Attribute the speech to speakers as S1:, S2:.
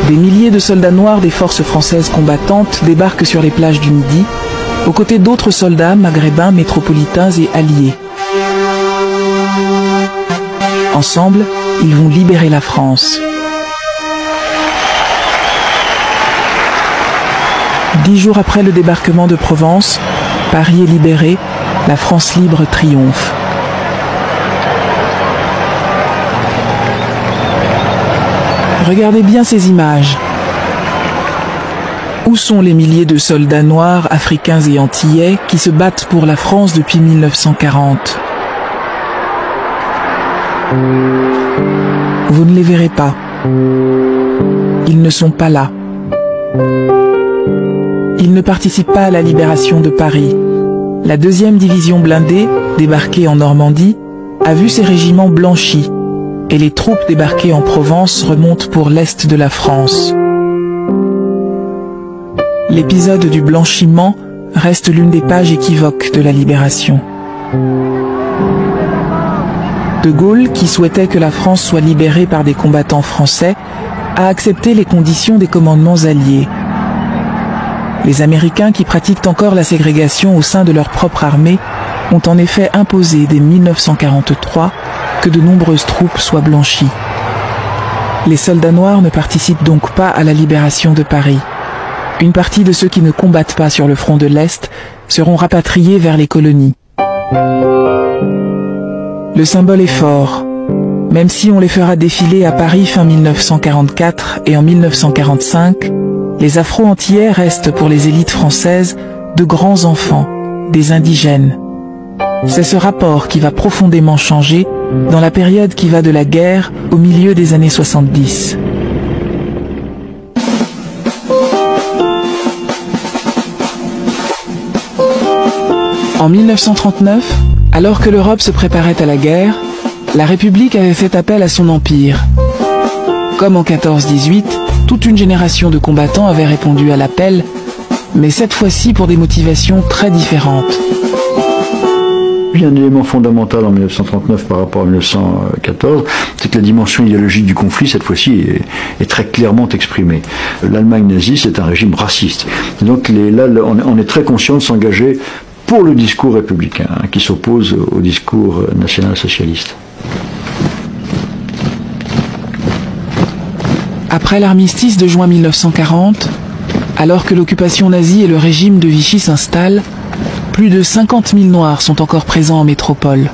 S1: Des milliers de soldats noirs des forces françaises combattantes débarquent sur les plages du Midi, aux côtés d'autres soldats maghrébins, métropolitains et alliés. Ensemble, ils vont libérer la France. 10 jours après le débarquement de Provence, Paris est libéré, la France libre triomphe. Regardez bien ces images. Où sont les milliers de soldats noirs, africains et antillais qui se battent pour la France depuis 1940 ? Vous ne les verrez pas. Ils ne sont pas là. Ils ne participent pas à la libération de Paris. La 2e division blindée, débarquée en Normandie, a vu ses régiments blanchis, et les troupes débarquées en Provence remontent pour l'est de la France. L'épisode du blanchiment reste l'une des pages équivoques de la libération. De Gaulle, qui souhaitait que la France soit libérée par des combattants français, a accepté les conditions des commandements alliés. Les Américains, qui pratiquent encore la ségrégation au sein de leur propre armée, ont en effet imposé dès 1943 que de nombreuses troupes soient blanchies. Les soldats noirs ne participent donc pas à la libération de Paris. Une partie de ceux qui ne combattent pas sur le front de l'Est seront rapatriés vers les colonies. Le symbole est fort, même si on les fera défiler à Paris fin 1944 et en 1945, les Afro-Antillais restent pour les élites françaises de grands enfants, des indigènes. C'est ce rapport qui va profondément changer dans la période qui va de la guerre au milieu des années 70. En 1939, alors que l'Europe se préparait à la guerre, la République avait fait appel à son empire. Comme en 14-18, toute une génération de combattants avait répondu à l'appel, mais cette fois-ci pour des motivations très différentes.
S2: Il y a un élément fondamental en 1939 par rapport à 1914, c'est que la dimension idéologique du conflit, cette fois-ci, est très clairement exprimée. L'Allemagne nazie, c'est un régime raciste. Donc là, on est très conscient de s'engager pour le discours républicain, qui s'oppose au discours national-socialiste.
S1: Après l'armistice de juin 1940, alors que l'occupation nazie et le régime de Vichy s'installent, plus de 50 000 Noirs sont encore présents en métropole.